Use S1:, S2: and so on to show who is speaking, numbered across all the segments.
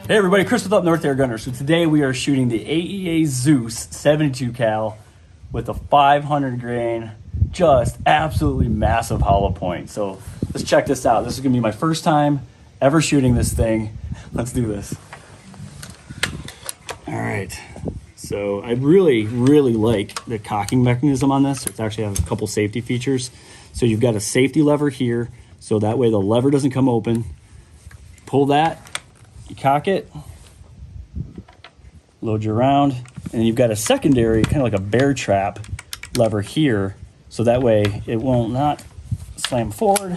S1: Hey everybody, Chris with Up North Air Gunner. So today we are shooting the AEA Zeus 72 cal with a 500 grain, just absolutely massive hollow point. So let's check this out. This is gonna be my first time ever shooting this thing. Let's do this. All right. So I really like the cocking mechanism on this. It's actually has a couple safety features. So you've got a safety lever here, so that way the lever doesn't come open. Pull that. You cock it, load you around, and then you've got a secondary, kind of like a bear trap lever here, so that way it will not slam forward.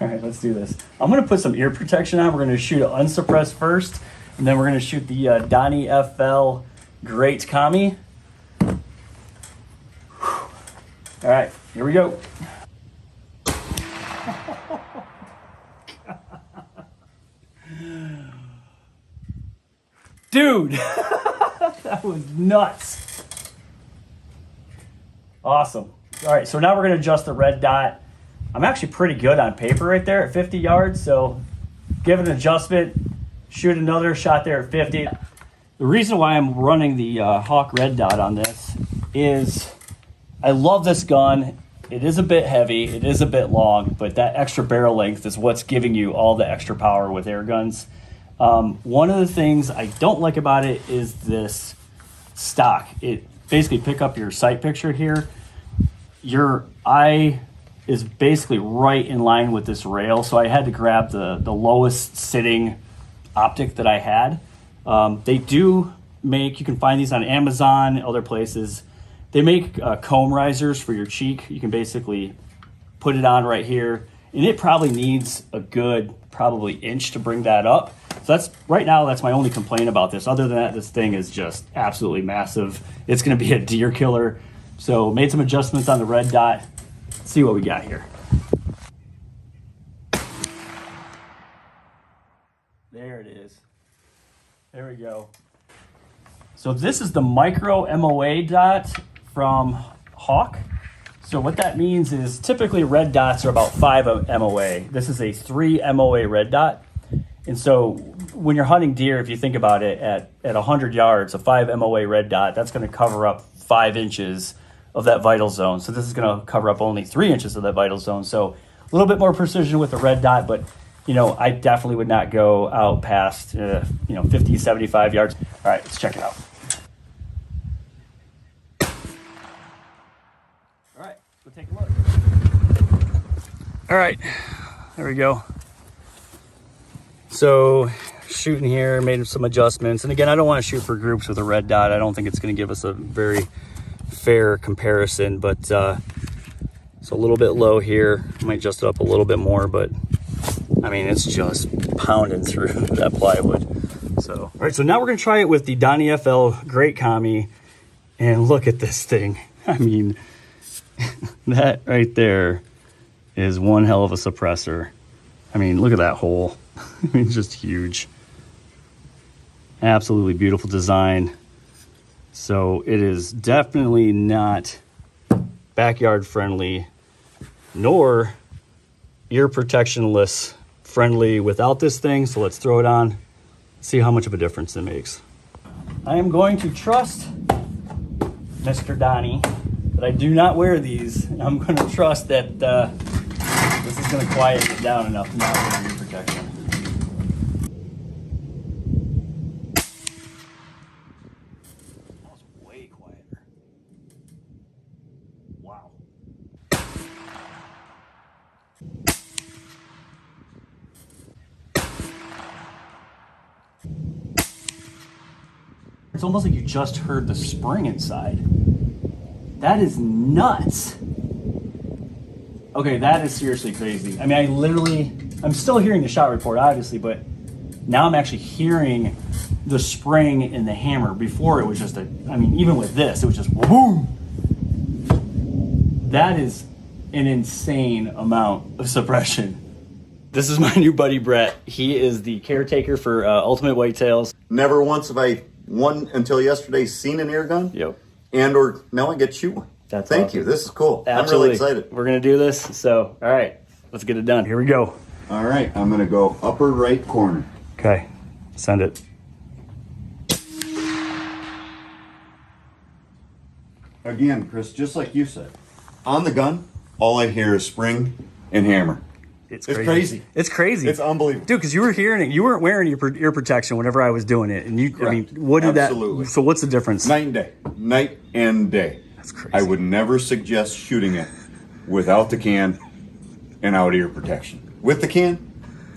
S1: All right, let's do this. I'm gonna put some ear protection on. We're gonna shoot it unsuppressed first, and then we're gonna shoot the DonnyFL Great Kami. All right, here we go. Dude, that was nuts. Awesome. All right, so now we're gonna adjust the red dot. I'm actually pretty good on paper right there at 50 yards, so give it an adjustment, shoot another shot there at 50. The reason why I'm running the Hawk red dot on this is I love this gun. It is a bit heavy, it is a bit long, but that extra barrel length is what's giving you all the extra power with air guns. One of the things I don't like about it is this stock. It basically pick up your sight picture here. Your eye is basically right in line with this rail, so I had to grab the lowest sitting optic that I had. They do make, you can find these on Amazon, other places. They make comb risers for your cheek. You can basically put it on right here, and it probably needs a good probably inch to bring that up. So that's right now, that's my only complaint about this. Other than that, this thing is just absolutely massive. It's gonna be a deer killer. So made some adjustments on the red dot. Let's see what we got here. There it is. There we go. So this is the micro MOA dot from Hawk. So what that means is typically red dots are about 5 MOA. This is a 3 MOA red dot. And so when you're hunting deer, if you think about it, at 100 yards, a 5 MOA red dot, that's going to cover up 5 inches of that vital zone. So this is going to cover up only 3 inches of that vital zone. So a little bit more precision with the red dot, but you know, I definitely would not go out past 50, 75 yards. All right, let's check it out. All right, we'll take a look. All right, there we go. So shooting here, made some adjustments. And again, I don't want to shoot for groups with a red dot. I don't think it's going to give us a very fair comparison, but it's a little bit low here. I might adjust it up a little bit more, but I mean, it's just pounding through that plywood. So, all right, so now we're going to try it with the DonnyFL Great Kami, and look at this thing. I mean, that right there is one hell of a suppressor. I mean, look at that hole. I mean, it's just huge. Absolutely beautiful design. So it is definitely not backyard friendly, nor ear protectionless friendly without this thing. So let's throw it on, see how much of a difference it makes. I am going to trust Mr. Donnie that I do not wear these. I'm going to trust that this is going to quiet it down enough to not wear ear protection. That's way quieter. Wow. It's almost like you just heard the spring inside. That is nuts. Okay, that is seriously crazy. I mean, I'm still hearing the shot report, obviously, but now I'm actually hearing the spring in the hammer. Before it was just even with this, it was just boom. That is an insane amount of suppression. This is my new buddy, Brett. He is the caretaker for Ultimate Whitetails.
S2: Never once have I, until yesterday, seen an air gun.
S1: Yep.
S2: And or now I get to shoot one.
S1: That's
S2: Thank
S1: awesome.
S2: you. This is cool.
S1: Absolutely.
S2: I'm really excited.
S1: We're going to do this. So, all right, let's get it done. Here we go.
S2: All right. I'm going to go upper right corner.
S1: Okay. Send it.
S2: Again, Chris, just like you said, on the gun, all I hear is spring and hammer.
S1: It's
S2: crazy.
S1: It's crazy.
S2: It's unbelievable.
S1: Dude, because you were hearing it. You weren't wearing your ear protection whenever I was doing it. And you,
S2: Correct.
S1: I mean, what did
S2: Absolutely.
S1: that, so what's the difference?
S2: Night and day. Night and day.
S1: That's crazy.
S2: I would never suggest shooting it without the can and out ear protection. With the can,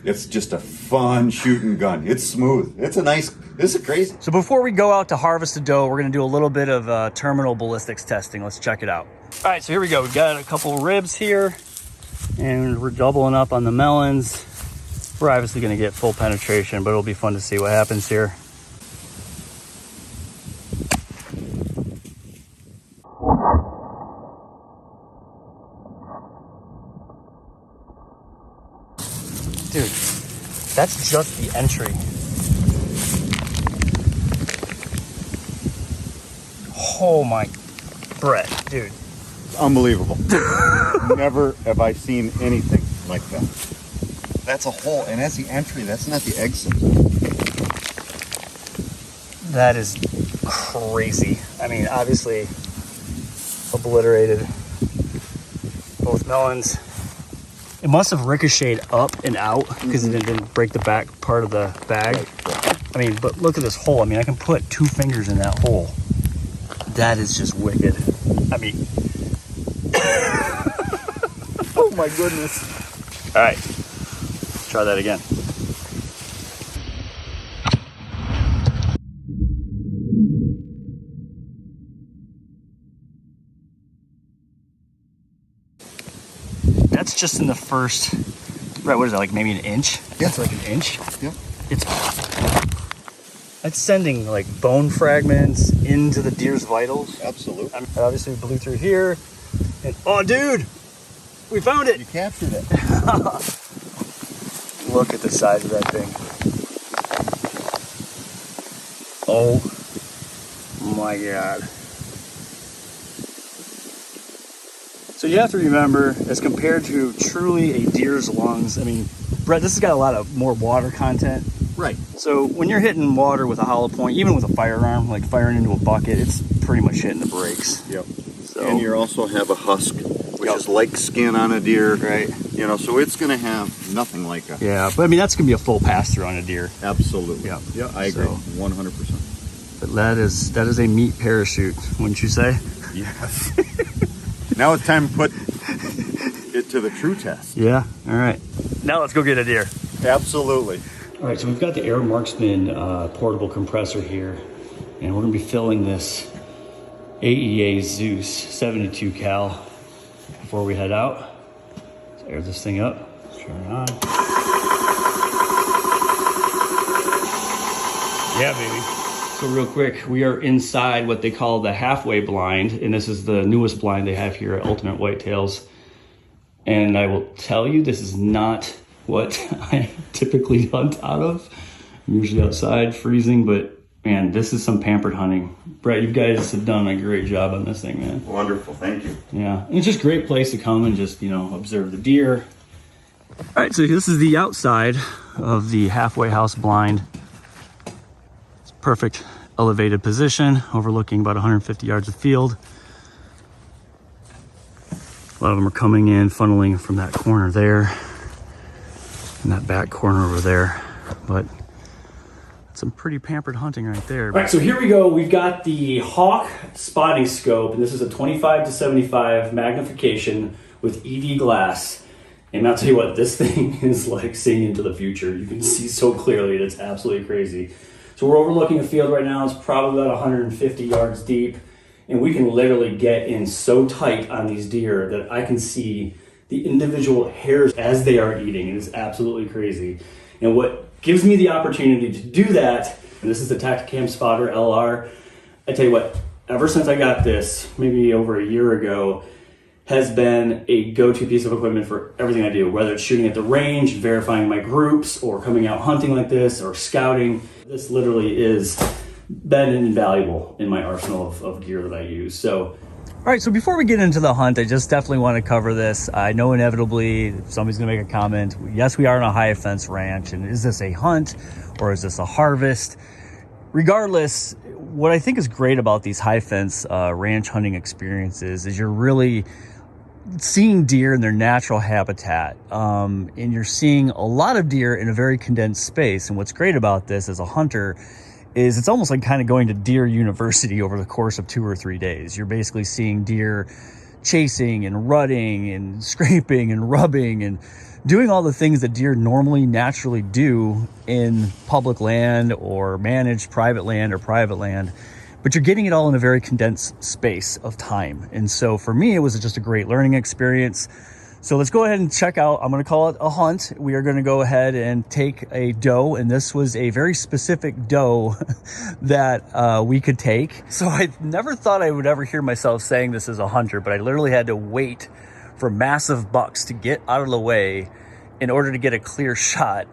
S2: it's just a fun shooting gun. It's smooth. This is crazy.
S1: So before we go out to harvest the doe, we're going to do a little bit of terminal ballistics testing. Let's check it out. All right, so here we go. We've got a couple ribs here, and we're doubling up on the melons. We're obviously going to get full penetration, but it'll be fun to see what happens here. Dude, that's just the entry. Oh my, Brett, dude.
S2: Unbelievable. Never have I seen anything like that. That's a hole, and that's the entry. That's not the exit.
S1: That is crazy. I mean, obviously obliterated both melons. It must have ricocheted up and out because it didn't break the back part of the bag. I mean, but look at this hole. I mean, I can put 2 fingers in that hole. That is just wicked. I mean, oh my goodness. All right, try that again. That's just in the first, right, what is that, like maybe an inch?
S2: Yeah.
S1: It's like an inch.
S2: Yeah.
S1: That's sending like bone fragments into the deer's vitals.
S2: Absolutely.
S1: I mean, obviously we blew through here, and oh dude, we found it.
S2: You captured it.
S1: Look at the size of that thing. Oh my God. So you have to remember, as compared to truly a deer's lungs, I mean, Brett, this has got a lot of more water content.
S2: Right.
S1: So when you're hitting water with a hollow point, even with a firearm, like firing into a bucket, it's pretty much hitting the brakes.
S2: Yep.
S1: So,
S2: And you also have a husk, which is like skin on a deer.
S1: right.
S2: You know, so it's going to have nothing like a...
S1: Yeah, but I mean, that's going to be a full pass-through on a deer.
S2: Absolutely.
S1: Yeah.
S2: Yeah, I agree.
S1: So-
S2: 100%.
S1: But that is a meat parachute, wouldn't you say?
S2: Yes. Now it's time to put it to the true test.
S1: Yeah. All right. Now let's go get a deer.
S2: Absolutely.
S1: All right, so we've got the Air Marksman portable compressor here, and we're gonna be filling this AEA Zeus 72 cal before we head out. Let's air this thing up, turn it on. Yeah, baby. So real quick, we are inside what they call the halfway blind, and this is the newest blind they have here at Ultimate Whitetails. And I will tell you, this is not what I typically hunt out of. I'm usually outside freezing, but man, this is some pampered hunting. Brett, you guys have done a great job on this thing, man.
S2: Wonderful. Thank you.
S1: Yeah, and it's just a great place to come and just, observe the deer. All right, so this is the outside of the halfway house blind. It's perfect elevated position, overlooking about 150 yards of field. A lot of them are coming in, funneling from that corner there, and that back corner over there. But some pretty pampered hunting right there. All right, so here we go. We've got the Hawk spotting scope, and this is a 25 to 75 magnification with EV glass. And I'll tell you what, this thing is like seeing into the future. You can see so clearly, it's absolutely crazy. So we're overlooking a field right now. It's probably about 150 yards deep. And we can literally get in so tight on these deer that I can see the individual hairs as they are eating. It is absolutely crazy. And what gives me the opportunity to do that, and this is the Tactacam Spotter LR. I tell you what, ever since I got this, maybe over a year ago, has been a go-to piece of equipment for everything I do, whether it's shooting at the range, verifying my groups, or coming out hunting like this, or scouting. This literally is been invaluable in my arsenal of gear that I use. So All right, so before we get into the hunt, I just definitely want to cover this. I know inevitably somebody's going to make a comment. Yes, we are on a high fence ranch, and is this a hunt or is this a harvest? Regardless, what I think is great about these high fence ranch hunting experiences is you're really seeing deer in their natural habitat, and you're seeing a lot of deer in a very condensed space. And what's great about this as a hunter is it's almost like kind of going to deer university over the course of 2 or 3 days. You're basically seeing deer chasing and rutting and scraping and rubbing and doing all the things that deer normally naturally do in public land or managed private land or private land, but you're getting it all in a very condensed space of time. And so for me, it was just a great learning experience. So let's go ahead and check out, I'm going to call it a hunt. We are going to go ahead and take a doe, and this was a very specific doe that we could take. So I never thought I would ever hear myself saying this as a hunter, but I literally had to wait for massive bucks to get out of the way in order to get a clear shot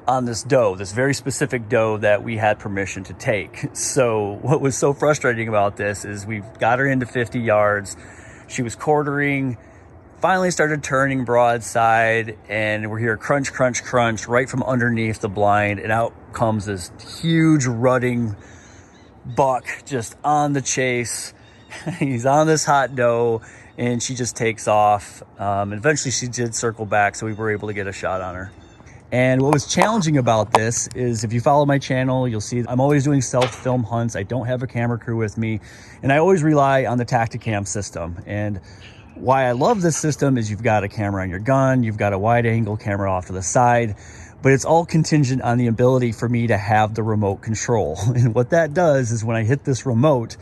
S1: on this doe, this very specific doe that we had permission to take. So what was so frustrating about this is we got her into 50 yards. She was quartering, finally started turning broadside, and we're here crunch, crunch, crunch right from underneath the blind, and out comes this huge rutting buck just on the chase. He's on this hot doe, and she just takes off. Eventually she did circle back, so we were able to get a shot on her. And what was challenging about this is, if you follow my channel, you'll see I'm always doing self-film hunts. I don't have a camera crew with me, and I always rely on the Tactacam system. And why I love this system is you've got a camera on your gun, you've got a wide angle camera off to the side, but it's all contingent on the ability for me to have the remote control. And what that does is when I hit this remote,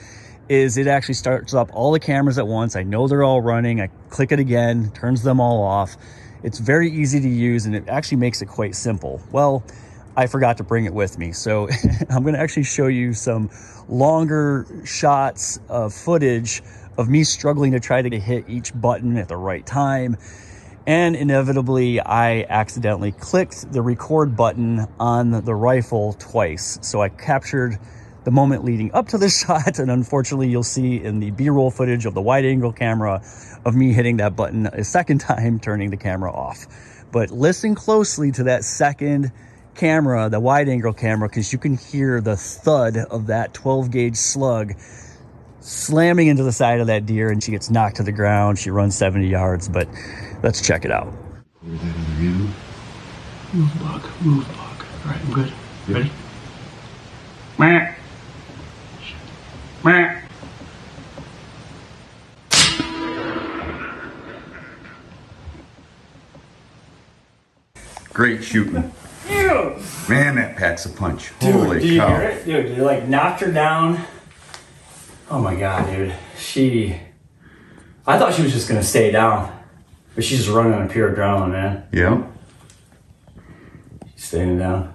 S1: is it actually starts up all the cameras at once. I know they're all running. I click it again, turns them all off. It's very easy to use, and it actually makes it quite simple. Well, I forgot to bring it with me, so I'm going to actually show you some longer shots of footage of me struggling to try to hit each button at the right time. And inevitably, I accidentally clicked the record button on the rifle twice. So I captured the moment leading up to the shot, and unfortunately, you'll see in the B-roll footage of the wide angle camera of me hitting that button a second time, turning the camera off. But listen closely to that second camera, the wide angle camera, because you can hear the thud of that 12 gauge slug slamming into the side of that deer, and she gets knocked to the ground. She runs 70 yards, but let's check it out.
S3: Clear that other view. Move buck, move buck. All right, I'm good.
S2: Yep.
S3: Ready? Meh. Meh.
S2: Great shooting.
S1: Ew.
S2: Man, that packs a punch.
S1: Dude,
S2: Holy
S1: did you
S2: cow.
S1: hear it? Dude, you like knocked her down. Oh my God, dude. I thought she was just gonna stay down, but she's just running on pure adrenaline, man.
S2: Yeah.
S1: She's staying down.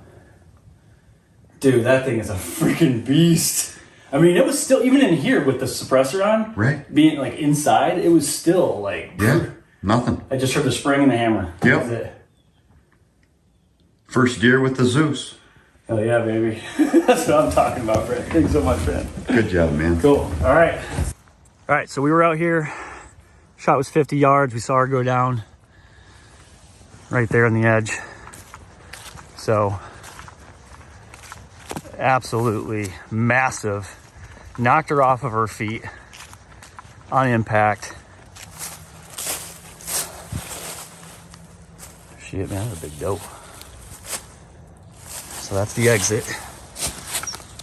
S1: Dude, that thing is a freaking beast. I mean, it was still, even in here with the suppressor on,
S2: Right.
S1: being like inside, it was still like,
S2: Yeah. Nothing.
S1: I just heard the spring and the hammer.
S2: Yep.
S1: That's it.
S2: First deer with the Zeus.
S1: Hell yeah, baby. That's what I'm talking about, Fred. Thanks so much, man.
S2: Good job, man.
S1: Cool. All right. All right, so we were out here. Shot was 50 yards. We saw her go down right there on the edge. So absolutely massive. Knocked her off of her feet on impact. Shit, man, that's a big doe. So that's the exit.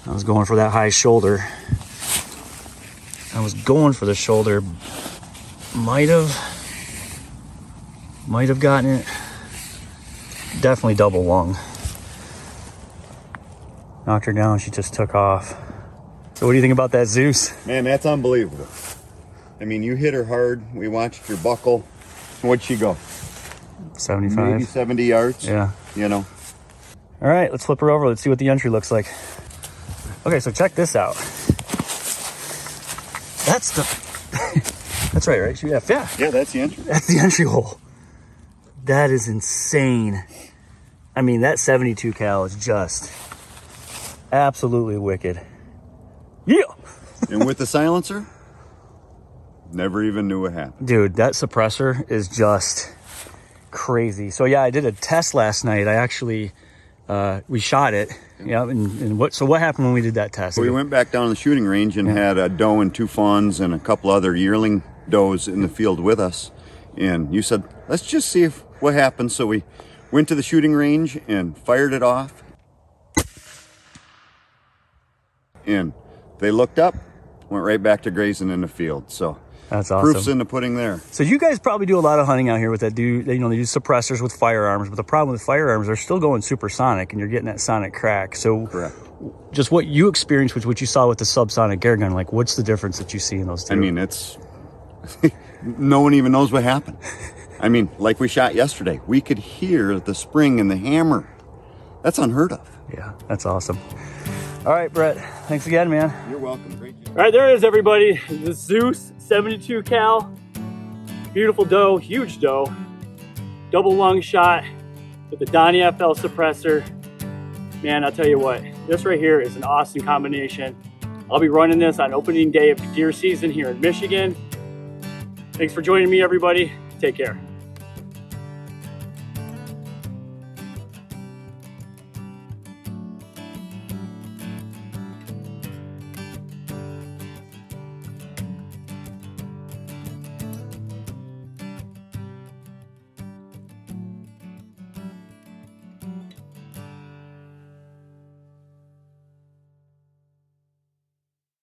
S1: I was going for that high shoulder. I was going for the shoulder. Might have gotten it. Definitely double lung. Knocked her down, she just took off. So what do you think about that Zeus?
S2: Man, that's unbelievable. I mean, you hit her hard. We watched your buckle. What'd she go?
S1: 75.
S2: Maybe 70 yards.
S1: Yeah.
S2: You know.
S1: All right, let's flip her over. Let's see what the entry looks like. Okay, so check this out. That's the... That's right? Yeah.
S2: Yeah, that's the entry.
S1: That's the entry hole. That is insane. I mean, that 72 cal is just absolutely wicked. Yeah.
S2: And with the silencer? Never even knew what happened.
S1: Dude, that suppressor is just crazy. So yeah, I did a test last night. I actually, we shot it. Yeah. And what happened when we did that test?
S2: We went back down to the shooting range and had a doe and 2 fawns and a couple other yearling does in the field with us. And you said, let's just see what happens. So we went to the shooting range and fired it off. And they looked up, went right back to grazing in the field. So
S1: that's awesome.
S2: Proof's in the pudding there.
S1: So you guys probably do a lot of hunting out here with that. They use suppressors with firearms, but the problem with firearms, they're still going supersonic, and you're getting that sonic crack. So
S2: Correct.
S1: Just what you experienced, what you saw with the subsonic air gun, like what's the difference that you see in those two?
S2: I mean, it's no one even knows what happened. I mean, like we shot yesterday, we could hear the spring and the hammer. That's unheard of.
S1: Yeah, that's awesome. All right, Brett, thanks again, man.
S2: You're welcome. Great job.
S1: All right, there it is, everybody. The Zeus 72 cal, beautiful doe, huge doe, double lung shot with the DonnyFL suppressor. Man, I'll tell you what, this right here is an awesome combination. I'll be running this on opening day of deer season here in Michigan. Thanks for joining me, everybody. Take care.